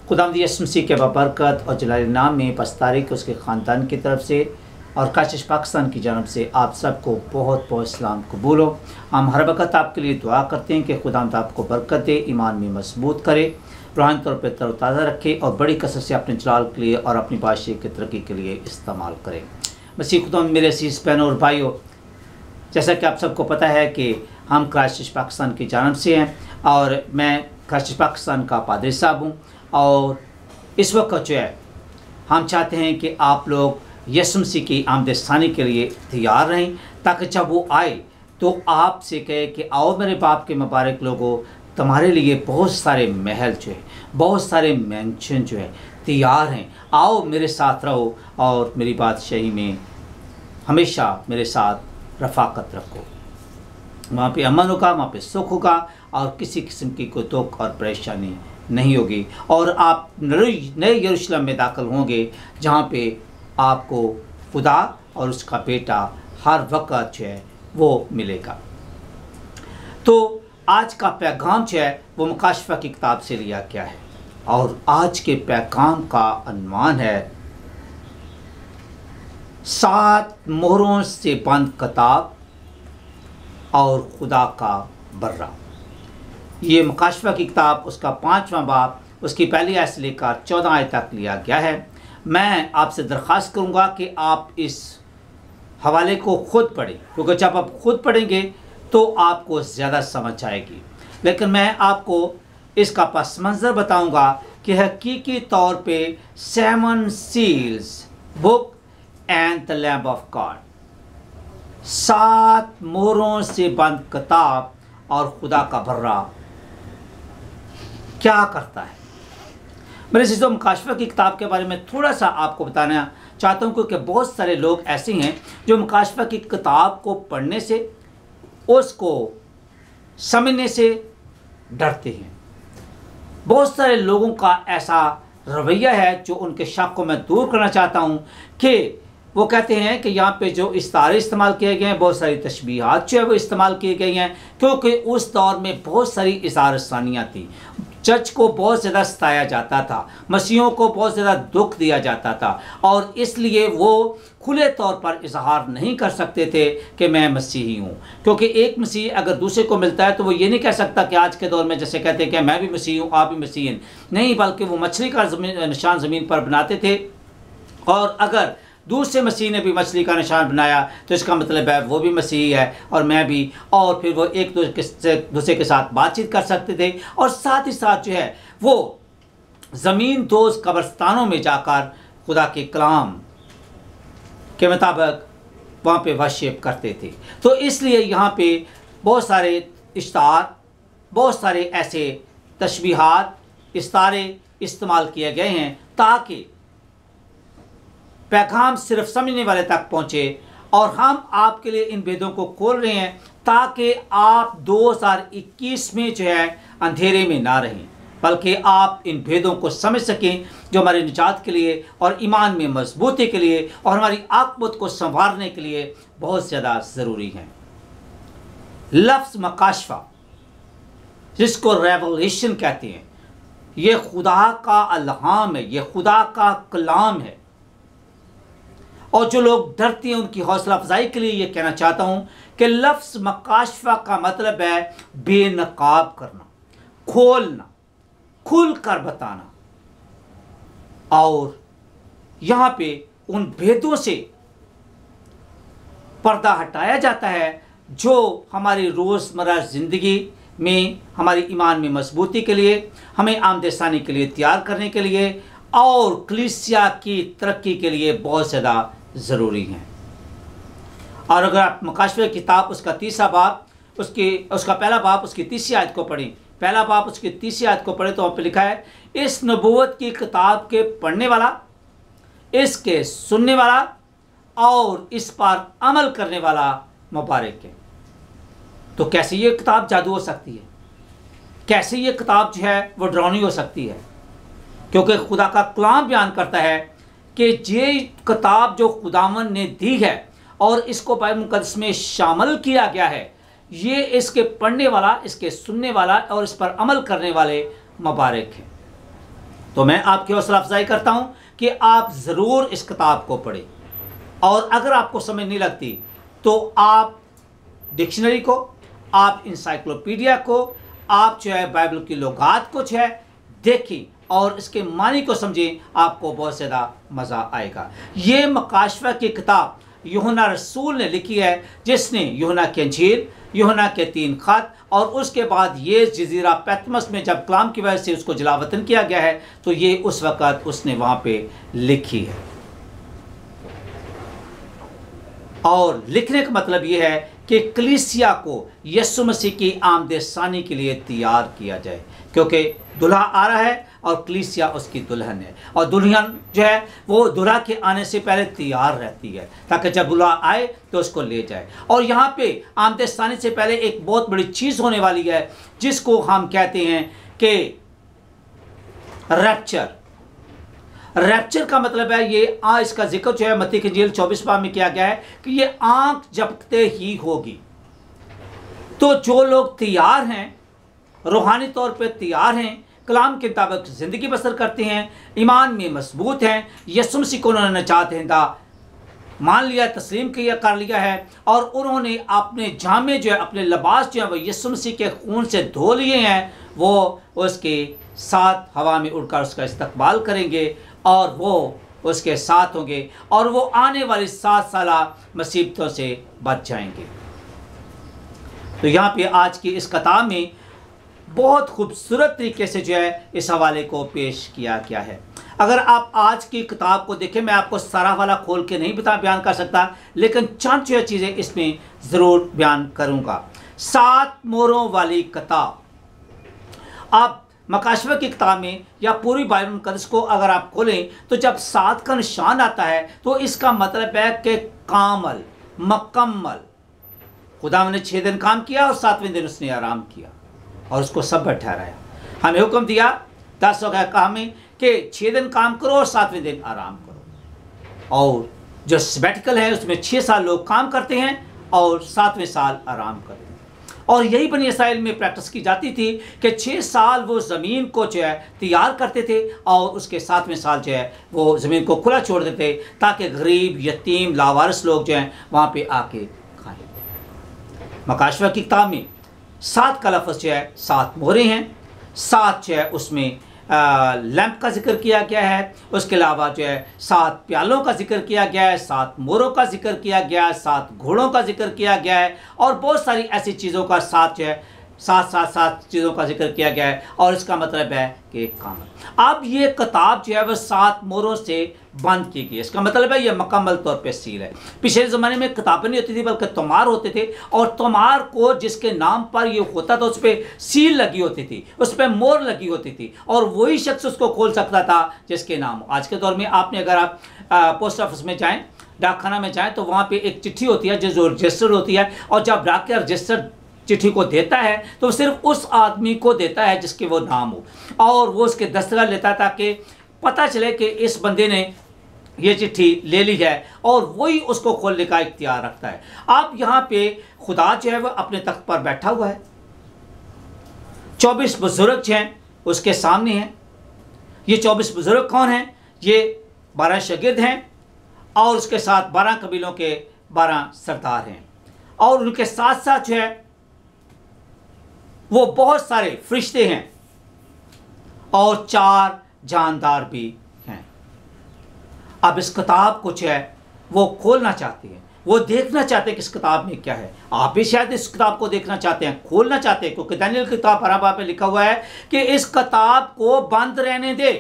खुदावंद यीशु मसीह के बरकत और जलाल नाम में 5 तारीख उसके ख़ानदान की तरफ से और काशिश पाकिस्तान की जानब से आप सबको बहुत बहुत सलाम कबूल हो। हम हर वक्त आपके लिए दुआ करते हैं कि खुदावंद आपको बरकत दे, ईमान में मजबूत करे, रूहानी तौर पर तरोताज़ा रखे और बड़ी कसरत से अपने जलाल के लिए और अपनी बादशाही की तरक्की के लिए इस्तेमाल करे। मसीह खुदावंद मेरे अज़ीज़ बहनों और भाइयों, जैसा कि आप सबको पता है कि हम काशिश पाकिस्तान की जानब से हैं और मैं काशिश पाकिस्तान का पादरी साहब हूँ। और इस वक्त जो है हम चाहते हैं कि आप लोग यीशु मसीह की आमद-ए-सानी के लिए तैयार रहें, ताकि जब वो आए तो आपसे कहे कि आओ मेरे बाप के मुबारक लोगों, तुम्हारे लिए बहुत सारे महल जो है, बहुत सारे मैंशन जो है तैयार हैं, आओ मेरे साथ रहो और मेरी बादशाही में हमेशा मेरे साथ रफ़ाकत रखो। वहाँ पे अमन होगा, वहाँ पे सुख होगा और किसी किस्म की कोई दुख और परेशानी नहीं होगी और आप नए यरूशलेम में दाखिल होंगे, जहाँ पे आपको खुदा और उसका बेटा हर वक्त जो है वो मिलेगा। तो आज का पैगाम जो है वो मुकाशफा की किताब से लिया गया है और आज के पैगाम का अन्वान है 7 मोहरों से बंद किताब और खुदा का बर्रा। ये मुकाशफा की किताब उसका 5वां बाब उसकी पहली आयत से लेकर 14 आयत तक लिया गया है। मैं आपसे दरख्वास्त करूंगा कि आप इस हवाले को खुद पढ़ें, क्योंकि जब आप खुद पढ़ेंगे तो आपको ज़्यादा समझ आएगी। लेकिन मैं आपको इसका पस मंज़र बताऊंगा कि हकीकी तौर पे 7 seals book and the lamb of God, 7 मोहरों से बंद किताब और खुदा का बर्रा क्या करता है। मेरे सिस्टम मुकाशफा की किताब के बारे में थोड़ा सा आपको बताना चाहता हूँ, क्योंकि बहुत सारे लोग ऐसे हैं जो मुकाशफा की किताब को पढ़ने से, उसको समझने से डरते हैं। बहुत सारे लोगों का ऐसा रवैया है जो उनके शक को मैं दूर करना चाहता हूँ कि वो कहते हैं कि यहाँ पे जो इस्तारे इस्तेमाल किए गए हैं, बहुत सारी तशबीहात जो है वो इस्तेमाल की गई हैं, क्योंकि उस दौर में बहुत सारी इज़हार-ए-सानियाँ थी। चर्च को बहुत ज़्यादा सताया जाता था, मसीहों को बहुत ज़्यादा दुख दिया जाता था और इसलिए वो खुले तौर पर इजहार नहीं कर सकते थे कि मैं मसीही हूँ। क्योंकि एक मसीह अगर दूसरे को मिलता है तो वो ये नहीं कह सकता कि आज के दौर में जैसे कहते हैं कि मैं भी मसीह हूँ, आप भी मसीह हैं, नहीं, बल्कि वो मछली का निशान ज़मीन पर बनाते थे और अगर दूसरे मसीह ने भी मछली का निशान बनाया तो इसका मतलब है वो भी मसीह है और मैं भी, और फिर वो एक दूसरे के साथ बातचीत कर सकते थे और साथ ही साथ जो है वो ज़मीन दोस्त कब्रस्तानों में जाकर खुदा के कलाम के मुताबिक वहाँ पे वर्शिप करते थे। तो इसलिए यहाँ पे बहुत सारे इश्तार, बहुत सारे ऐसे तशबीहात, इस्तारे इस्तेमाल किए गए हैं ताकि पैगाम सिर्फ समझने वाले तक पहुँचे। और हम आपके लिए इन भेदों को खोल रहे हैं ताकि आप 2021 में जो है अंधेरे में ना रहें, बल्कि आप इन भेदों को समझ सकें जो हमारे निजात के लिए और ईमान में मजबूती के लिए और हमारी आक़िबत को संवारने के लिए बहुत ज़्यादा ज़रूरी हैं। लफ्ज़ मुकाशफा, जिसको रेवलेशन कहते हैं, ये खुदा का अल्हाम है, ये खुदा का कलाम है। और जो लोग डरते हैं उनकी हौसला अफजाई के लिए ये कहना चाहता हूँ कि लफ्ज़ मुकाशफा का मतलब है बेनकाब करना, खोलना, खुल कर बताना। और यहाँ पे उन भेदों से पर्दा हटाया जाता है जो हमारी रोज़मर्रा ज़िंदगी में हमारी ईमान में मजबूती के लिए, हमें आमद-ए-सानी के लिए तैयार करने के लिए और कलीसिया की तरक्की के लिए बहुत ज़्यादा ज़रूरी हैं। और अगर आप मुकाशफे की किताब उसका 3रा बाब उसका पहला बाब उसकी 3री आयत को पढ़ें, पहला बाब उसकी 3री आयत को पढ़ें तो वहाँ पर लिखा है, इस नबूवत की किताब के पढ़ने वाला, इसके सुनने वाला और इस पर अमल करने वाला मुबारक है। तो कैसे ये किताब जादू हो सकती है, कैसे ये किताब जो है वो डरावनी हो सकती है? क्योंकि खुदा का कलाम बयान करता है कि ये किताब जो खुदावन ने दी है और इसको बाइबल मुक़द्दस में शामिल किया गया है, ये इसके पढ़ने वाला, इसके सुनने वाला और इस पर अमल करने वाले मुबारक हैं। तो मैं आपकी हौसला अफजाई करता हूं कि आप ज़रूर इस किताब को पढ़ें, और अगर आपको समझ नहीं लगती तो आप डिक्शनरी को, आप इंसाइक्लोपीडिया को, आप जो है बाइबल की लुगात को जो है देखें और इसके मानी को समझें, आपको बहुत ज़्यादा मज़ा आएगा। ये मकाशवा की किताब यूहन्ना रसूल ने लिखी है, जिसने यूहन्ना की अंजील, यूहन्ना के 3 खत और उसके बाद ये जजीरा पैतमस में जब कलाम की वजह से उसको जलावतन किया गया है तो ये उस वक़्त उसने वहाँ पे लिखी है। और लिखने का मतलब ये है कि कलीसिया को यीशु मसीह की आमद सानी के लिए तैयार किया जाए, क्योंकि दुल्हा आ रहा है और कलीसिया उसकी दुल्हन है, और दुल्हन जो है वो दुल्हा के आने से पहले तैयार रहती है ताकि जब दुल्हा आए तो उसको ले जाए। और यहाँ पे आमद सानी से पहले एक बहुत बड़ी चीज़ होने वाली है जिसको हम कहते हैं कि रैप्चर। रैप्चर का मतलब है ये इसका जिक्र जो है मत्ती की इंजील 24 बाब में किया गया है कि ये आंख झपकते ही होगी। तो जो लोग तैयार हैं, रूहानी तौर पे तैयार हैं, कलाम के मुताबिक ज़िंदगी बसर करते हैं, ईमान में मजबूत हैं, यीशु मसीह को उन्होंने नजात हिंदा मान लिया, तस्लीम किया, कर लिया है, और उन्होंने अपने जामे जो है, अपने लिबास जो है वो यीशु मसीह के खून से धो लिए हैं, वो उसके साथ हवा में उड़कर उसका इस्तकबाल करेंगे और वो उसके साथ होंगे और वो आने वाली 7 साला मुसीबतों से बच जाएंगे। तो यहाँ पे आज की इस किताब में बहुत खूबसूरत तरीके से जो है इस हवाले को पेश किया गया है। अगर आप आज की किताब को देखें, मैं आपको सारा वाला खोल के नहीं बयान कर सकता, लेकिन चंद जो चीज़ें इसमें ज़रूर बयान करूँगा। 7 मोहरों वाली किताब, आप मकाशवा की किताब में या पूरी बाइबल मुकद्दस को अगर आप खोलें तो जब 7 का निशान आता है तो इसका मतलब है कि कामल, मुकम्मल। खुदा ने 6 दिन काम किया और 7वें दिन उसने आराम किया और उसको सब ठहराया। हमें हुक्म दिया 10 कहा में कि 6 दिन काम करो और 7वें दिन आराम करो। और जो सबैटिकल है उसमें 6 साल लोग काम करते हैं और 7वें साल आराम करते हैं। और यही बनी इसराइल में प्रैक्टिस की जाती थी कि 6 साल वो ज़मीन को जो है तैयार करते थे और उसके 7वें साल जो है वो ज़मीन को खुला छोड़ देते ताकि गरीब, यतीम, लावारिस लोग जो हैं वहाँ पे आके खाएं। मकाशवा की किताब में 7 का लफ्ज़ जो है 7 मोहरें हैं, 7 जो है उसमें लैंप का जिक्र किया गया है, उसके अलावा जो है 7 प्यालों का जिक्र किया गया है, 7 मोरों का जिक्र किया गया है, 7 घोड़ों का जिक्र किया गया है और बहुत सारी ऐसी चीज़ों का 7 जो है 7 चीज़ों का जिक्र किया गया है। और इसका मतलब है कि कामल। अब ये किताब जो है वह 7 मोहरों से बंद की गई। इसका मतलब है ये मुकम्मल तौर पे सील है। पिछले ज़माने में किताबें नहीं होती थी बल्कि तोमार होते थे, और तोमार को जिसके नाम पर ये होता था उस पर सील लगी होती थी, उस पर मोहर लगी होती थी और वही शख्स उसको खोल सकता था जिसके नाम हो। आज के दौर में आपने अगर आप पोस्ट ऑफिस में जाएँ, डाकखाना में जाएँ, तो वहाँ पर एक चिट्ठी होती है जो रजिस्टर्ड होती है, और जब डाक के रजिस्टर्ड चिट्ठी को देता है तो सिर्फ उस आदमी को देता है जिसके वो नाम हो, और वो उसके दस्तखत लेता है ताकि पता चले कि इस बंदे ने ये चिट्ठी ले ली है, और वही उसको खोलने का इख्तियार रखता है। अब यहाँ पे खुदा जो है वह अपने तख्त पर बैठा हुआ है, 24 बुजुर्ग जो हैं उसके सामने हैं। ये 24 बुजुर्ग कौन हैं? ये 12 शागिर्द हैं और उसके साथ 12 कबीलों के 12 सरदार हैं, और उनके साथ साथ जो है वो बहुत सारे फरिश्ते हैं और 4 जानदार भी हैं। अब इस किताब को जो है वो खोलना चाहते हैं, वो देखना चाहते हैं कि इस किताब में क्या है। आप भी शायद इस किताब को देखना चाहते हैं, खोलना चाहते हैं, क्योंकि दानियल की किताब 12 बाब में लिखा हुआ है कि इस किताब को बंद रहने दे,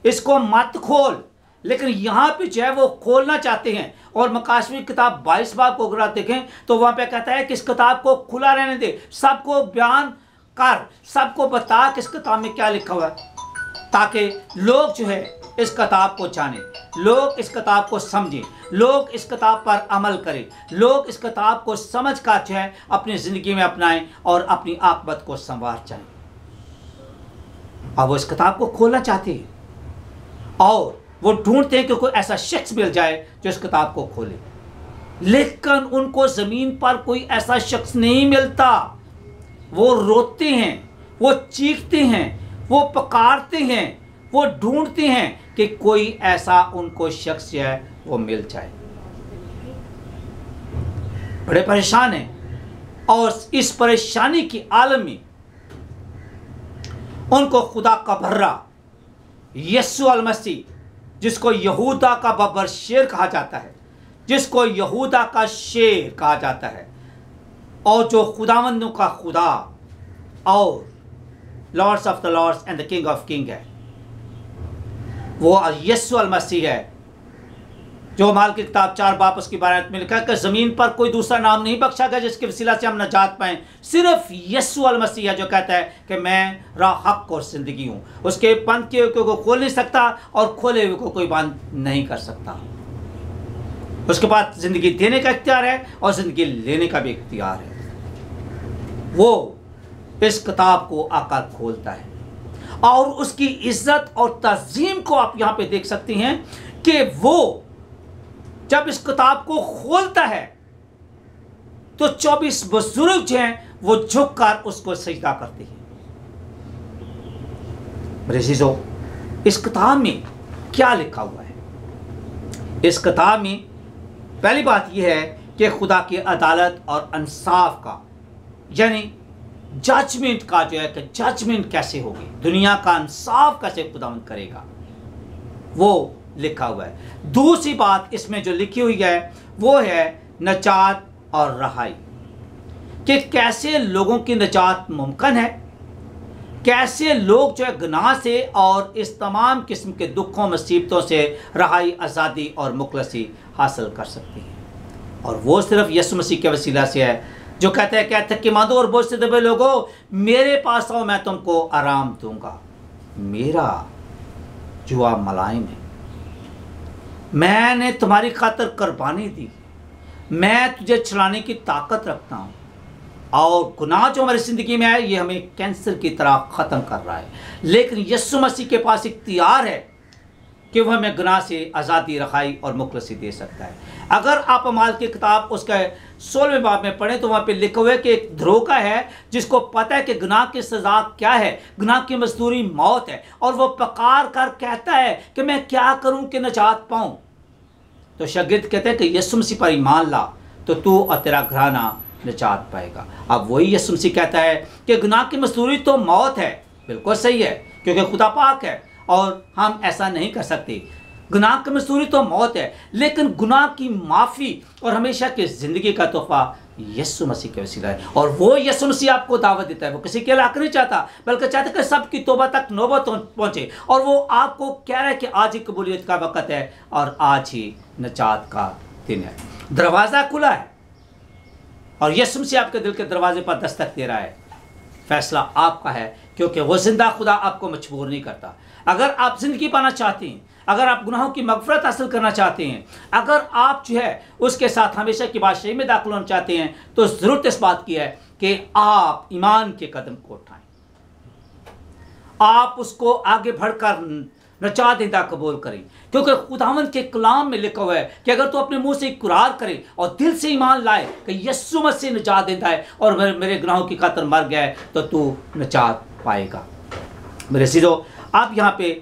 इसको मत खोल। लेकिन यहाँ पे जो है वो खोलना चाहते हैं। और मकाशवी किताब 22 बाब को अगर आप देखें तो वहाँ पे कहता है कि इस किताब को खुला रहने दे, सबको बयान कर, सबको बता कि इस किताब में क्या लिखा हुआ है, ताकि लोग जो है इस किताब को जाने, लोग इस किताब को समझें, लोग इस किताब पर अमल करें, लोग इस किताब को समझ कर जो है अपनी ज़िंदगी में अपनाएं और अपनी आक़िबत को संवार जाएं। अब वो इस किताब को खोलना चाहते हैं और वो ढूंढते हैं कि कोई ऐसा शख्स मिल जाए जो इस किताब को खोले, लेकिन उनको ज़मीन पर कोई ऐसा शख्स नहीं मिलता। वो रोते हैं, वो चीखते हैं, वो पुकारते हैं, वो ढूंढते हैं कि कोई ऐसा उनको शख्स जो है वो मिल जाए। बड़े परेशान हैं और इस परेशानी की आलम में उनको खुदा का बर्रा यीशु अल मसीह, जिसको यहूदा का बब्बर शेर कहा जाता है, जिसको यहूदा का शेर कहा जाता है, और जो खुदावंदों का खुदा और lords of the lords and the king of king है, वो यीशु अल मसीह है, जो माल की किताब 4 बाब उसकी 12 में लिखा है कि ज़मीन पर कोई दूसरा नाम नहीं बख्शा गया जिसके वसीला से हम नजात पाएं, सिर्फ यीशु अल मसीह है जो कहता है कि मैं राह, हक और ज़िंदगी हूँ। उसके बंद किए हुए को खोल नहीं सकता और खोले हुए को कोई बंद नहीं कर सकता। उसके पास ज़िंदगी देने का इख्तियार है और ज़िंदगी लेने का भी इख्तियार है। वो इस किताब को आकर खोलता है और उसकी इज्जत और तज़ीम को आप यहाँ पे देख सकते हैं कि वो जब इस किताब को खोलता है तो 24 बुजुर्ग जो हैं वो झुककर उसको सजदा करते हैं। मेरे अज़ीज़ों, इस किताब में क्या लिखा हुआ है? इस किताब में पहली बात यह है कि खुदा की अदालत और इंसाफ का, यानी जजमेंट का जो है कि जजमेंट कैसे होगी, दुनिया का इंसाफ कैसे खुदावंद करेगा, वो लिखा हुआ है। दूसरी बात इसमें जो लिखी हुई है वो है नजात और रहाई, कि कैसे लोगों की नजात मुमकिन है, कैसे लोग जो है गुनाह से और इस तमाम किस्म के दुखों मुसीबतों से रहाई, आज़ादी और मुखलसी हासिल कर सकते हैं। और वो सिर्फ यीशु मसीह के वसीला से है, जो कहते हैं कि थके-मांदों और बोझ से दबे लोगों, मेरे पास आओ, मैं तुमको आराम दूंगा, मेरा जुआ मुलायम है, मैंने तुम्हारी खातिर कुर्बानी दी, मैं तुझे छुड़ाने की ताकत रखता हूँ। और गुनाह जो हमारी ज़िंदगी में है ये हमें कैंसर की तरह ख़त्म कर रहा है, लेकिन यीशु मसीह के पास इख्तियार है कि वह हमें गुनाह से आज़ादी, रखाई और मुखलसी दे सकता है। अगर आप अमाल की किताब उसका 16वें बाब में पढ़ें तो वहाँ पे लिखा हुआ है कि एक धरोखा है जिसको पता है कि गुनाह की सज़ा क्या है, गुनाह की मजदूरी मौत है, और वो पकार कर कहता है कि मैं क्या करूँ कि नजात पाऊँ। तो शागिर्द कहते हैं कि यीशु मसीह पर ईमान ला तो तू और तेरा घराना निजात पाएगा। अब वही यीशु मसीह कहता है कि गुनाह की मजदूरी तो मौत है। बिल्कुल सही है, क्योंकि खुदा पाक है और हम ऐसा नहीं कर सकते। गुनाह की मजदूरी तो मौत है, लेकिन गुनाह की माफ़ी और हमेशा की ज़िंदगी का तोहफा यीशु मसीह के वसीला है। और वो यीशु मसीह आपको दावत देता है, वो किसी के हलाक नहीं चाहता, बल्कि चाहता है कि सबकी तौबा तक नौबत पहुँचे। और वो आपको कह रहा है कि आज ही कबूलियत का वक़्त है और आज ही निजात का दिन है। दरवाज़ा खुला है और यीशु मसीह आपके दिल के दरवाजे पर दस्तक दे रहा है। फैसला आपका है, क्योंकि वो जिंदा खुदा आपको मजबूर नहीं करता। अगर आप ज़िंदगी पाना चाहते हैं, अगर आप गुनाहों की मग़फ़िरत हासिल करना चाहते हैं, अगर आप जो है उसके साथ हमेशा की बादशाही में दाखिल होना चाहते हैं, तो ज़रूरत इस बात की है कि आप ईमान के कदम को उठाएं, आप उसको आगे बढ़कर नजात देता कबूल करें। क्योंकि खुदावंद के कलाम में लिखा हुआ है कि अगर तू अपने मुंह से इकरार करे और दिल से ईमान लाए कि यीशु मसीह नजात देता है और मेरे गुनाहों की खातिर मर गया है, तो तू नजात पाएगा। मेरे अज़ीज़ों, आप यहाँ पे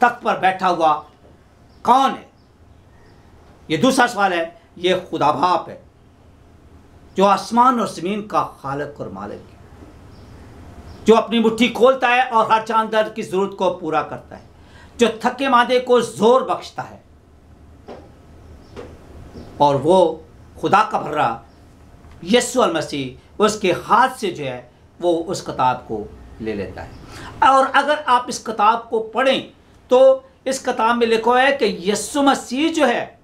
तख्त पर बैठा हुआ कौन है? ये दूसरा सवाल है। ये खुदा बाप है, जो आसमान और ज़मीन का खालिक और मालिक है, जो अपनी मुट्ठी खोलता है और हर जानदार की ज़रूरत को पूरा करता है, जो थके मादे को जोर बख्शता है। और वो खुदा का बर्रा यीशु अल मसीह उसके हाथ से जो है वो उस किताब को ले लेता है। और अगर आप इस किताब को पढ़ें तो इस किताब में लिखा है कि यीशु मसीह जो है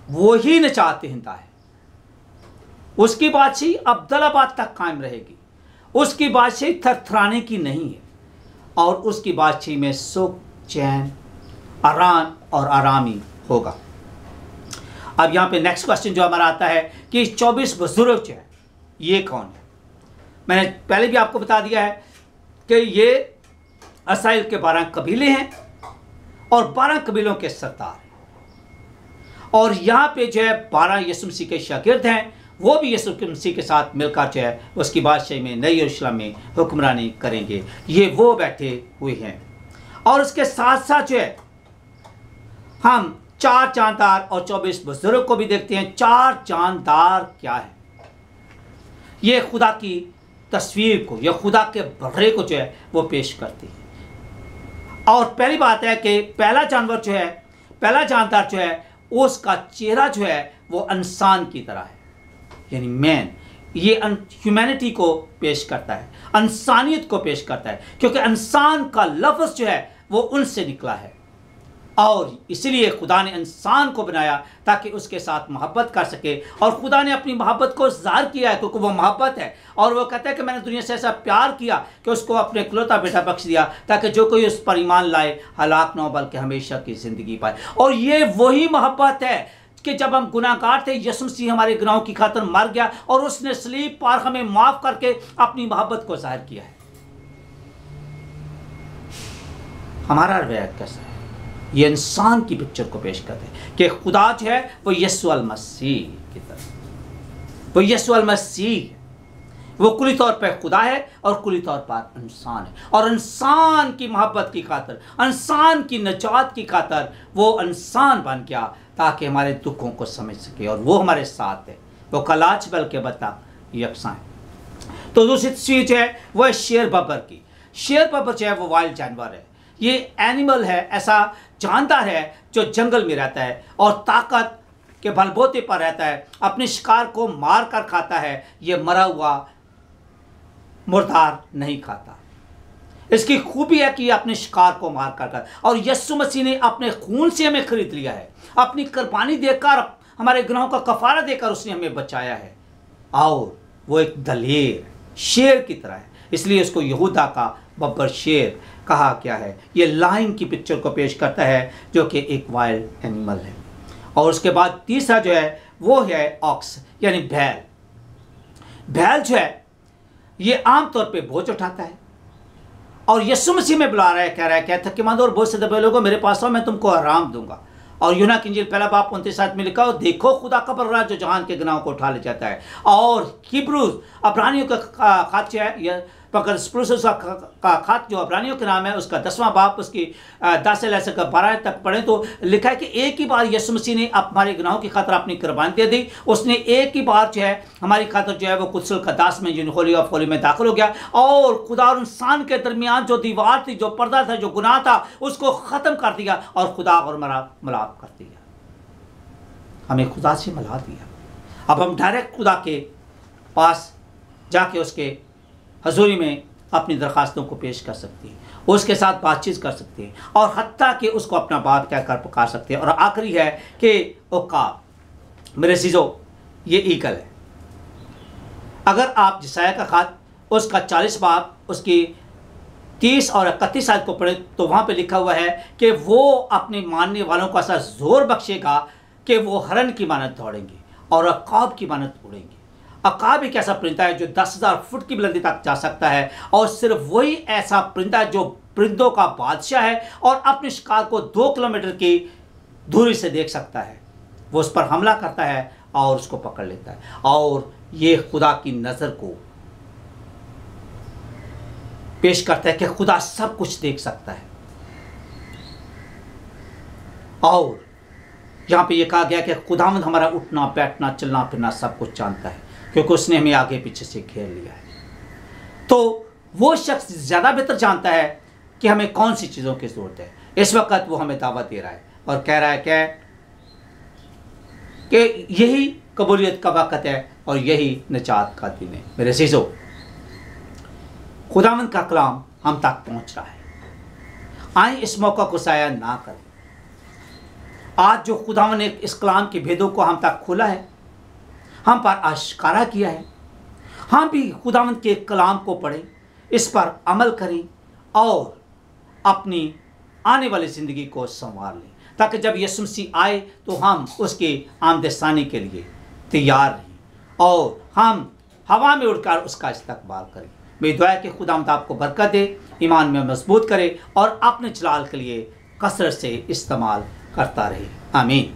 वो ही निजात देता है। उसकी बादशाही अब्दुल्लाबाद तक कायम रहेगी, उसकी बादशाही थरथराने की नहीं है, और उसकी बादशाही में सुख, चैन, आराम और आरामी होगा। अब यहाँ पे नेक्स्ट क्वेश्चन जो हमारा आता है कि 24 बुजुर्ग जो है ये कौन है? मैंने पहले भी आपको बता दिया है कि ये इस्राएल के 12 कबीले हैं और 12 कबीलों के सरदार हैं। और यहाँ पे जो है 12 यीशु मसीह के शागिर्द हैं वो भी यीशु मसीह के साथ मिलकर जो है उसकी बादशाही में नई यरूशलेम में हुक्मरानी करेंगे। ये वो बैठे हुए हैं। और उसके साथ साथ जो है हम 4 जानदार और 24 बुजुर्ग को भी देखते हैं। 4 जानदार क्या है? ये खुदा की तस्वीर को, या खुदा के बर्रे को जो है वो पेश करती है। और पहली बात है कि पहला जानवर जो है, पहला जानदार जो है, उसका चेहरा जो है वो इंसान की तरह है, यानी मैन। ये ह्यूमैनिटी को पेश करता है, इंसानियत को पेश करता है, क्योंकि इंसान का लफ्ज़ जो है वो उनसे निकला है। और इसलिए खुदा ने इंसान को बनाया ताकि उसके साथ मोहब्बत कर सके। और खुदा ने अपनी मोहब्बत को ज़ाहिर किया है, क्योंकि वो मोहब्बत है। और वो कहता है कि मैंने दुनिया से ऐसा प्यार किया कि उसको अपने इकलौता बेटा बख्श दिया, ताकि जो कोई उस पर ईमान लाए हलाक न हो बल्कि हमेशा की ज़िंदगी पाए। और ये वही मोहब्बत है कि जब हम गुनाहगार थे, यीशु मसीह हमारे गुनाहों की खातिर मर गया और उसने सलीब पर हमें माफ़ करके अपनी मोहब्बत को ज़ाहिर किया है। हमारा रवैया कैसा है? ये इंसान की पिक्चर को पेश करते हैं कि खुदा जो है वो यीशु मसीह की तरह, वो यीशु मसीह, वो कुली तौर पर खुदा है और कुली तौर पर इंसान है। और इंसान की मोहब्बत की खातिर, इंसान की निजात की खातिर वो इंसान बन गया ताकि हमारे दुखों को समझ सके। और वो हमारे साथ है, वो कलाच बल के बता यकसा है। तो दूसरी तस्वीर जो है वो है शेर बब्बर की। शेर बब्बर जो है वो वाइल्ड जानवर है। ये एनिमल है, ऐसा जानदार है जो जंगल में रहता है और ताकत के बलबूते पर रहता है, अपने शिकार को मार कर खाता है। ये मरा हुआ मुर्दार नहीं खाता। इसकी खूबी है कि ये अपने शिकार को मार कर और यीशु मसीह ने अपने खून से हमें खरीद लिया है, अपनी कुर्बानी देकर, हमारे गुनाहों का कफारा देकर उसने हमें बचाया है। और वो एक दलेर शेर की तरह है, इसलिए उसको यहूदा का बब्बर शेर कहा गया है। ये लाइन की पिक्चर को पेश करता है जो कि एक वाइल्ड एनिमल है। और उसके बाद तीसरा जो है वो है ऑक्स, यानी बैल। बैल जो है ये आमतौर पे बोझ उठाता है और यीशु मसीह में बुला रहा है, कह रहा है क्या थकेमंद और बोझ से दबे लोगों मेरे पास आओ, मैं तुमको आराम दूंगा। और यूहन्ना की इंजील पहला बाब 29 में लिखा हो, देखो खुदा का बर्रा जो जहान के गुनाहों को उठा ले जाता है। और हिब्रू अब्रानियों का खात जो है, यह पकड़ का खात जो अब्रानियों के नाम है, उसका 10वां बाब उसकी 10 से लेकर 12 तक पढ़े तो लिखा है कि एक ही बार यीशु मसीह ने हमारे गुनाहों की खातिर अपनी कुर्बानी दे दी। उसने एक ही बार जो है हमारी खातिर जो है वो कुदस कदास में, यानी होली ऑफ होली में दाखिल हो गया और खुदा और इंसान के दरमियान जो दीवार थी, जो पर्दा था, जो गुनाह था, उसको ख़त्म कर दिया और खुदा और मिलाप कर दिया, हमें खुदा से मिला दिया। अब हम डायरेक्ट खुदा के पास जाके उसके हजूरी में अपनी दरख्वास्तों को पेश कर सकती हैं, उसके साथ बातचीत कर सकती हैं और हत्ता कि उसको अपना बाप क्या कर पुकार सकते हैं। और आखिरी है कि उक्काब। मेरे चीज़ों, ये ईगल है। अगर आप जिसाया का खात उसका 40 बाब उसकी 30 और 31 आयत को पढ़े तो वहाँ पे लिखा हुआ है कि वो अपने मानने वालों को ऐसा जोर बख्शेगा कि वो हरन की मानत दौड़ेंगे और अक्काब की मानत उड़ेंगे। अक्काब एक ऐसा परिंदा है जो 10,000 फुट की बुलंदी तक जा सकता है और सिर्फ वही ऐसा परिंदा है जो परिंदों का बादशाह है और अपने शिकार को 2 किलोमीटर की दूरी से देख सकता है। वो उस पर हमला करता है और उसको पकड़ लेता है। और ये खुदा की नज़र को पेश करता है कि खुदा सब कुछ देख सकता है। और यहाँ पे ये कहा गया कि खुदावंद हमारा उठना बैठना चलना फिरना सब कुछ जानता है, क्योंकि उसने हमें आगे पीछे से घेर लिया है। तो वो शख्स ज़्यादा बेहतर जानता है कि हमें कौन सी चीज़ों की ज़रूरत है। इस वक्त वो हमें दावत दे रहा है और कह रहा है कि यही कबूलियत का वक़्त है और यही निजात का दिन है। मेरे अज़ीज़ों, खुदावंद का कलाम हम तक पहुँच रहा है। आए इस मौका को ज़ाया ना करें। आज जो खुदावंद ने इस कलाम के भेदों को हम तक खोला है, हम पर आश्कारा किया है, हम भी खुदावंद के कलाम को पढ़ें, इस पर अमल करें और अपनी आने वाली ज़िंदगी को संवार लें, ताकि जब यीशु मसीह आए तो हम उसके आमदसानी के लिए तैयार रहें और हम हवा में उड़कर उसका इस्तकबाल करें। मेरी दुआ है कि खुदावंद आपको बरकत दे, ईमान में मजबूत करे और अपने जलाल के लिए कसरत से इस्तेमाल करता रहे। आमीन।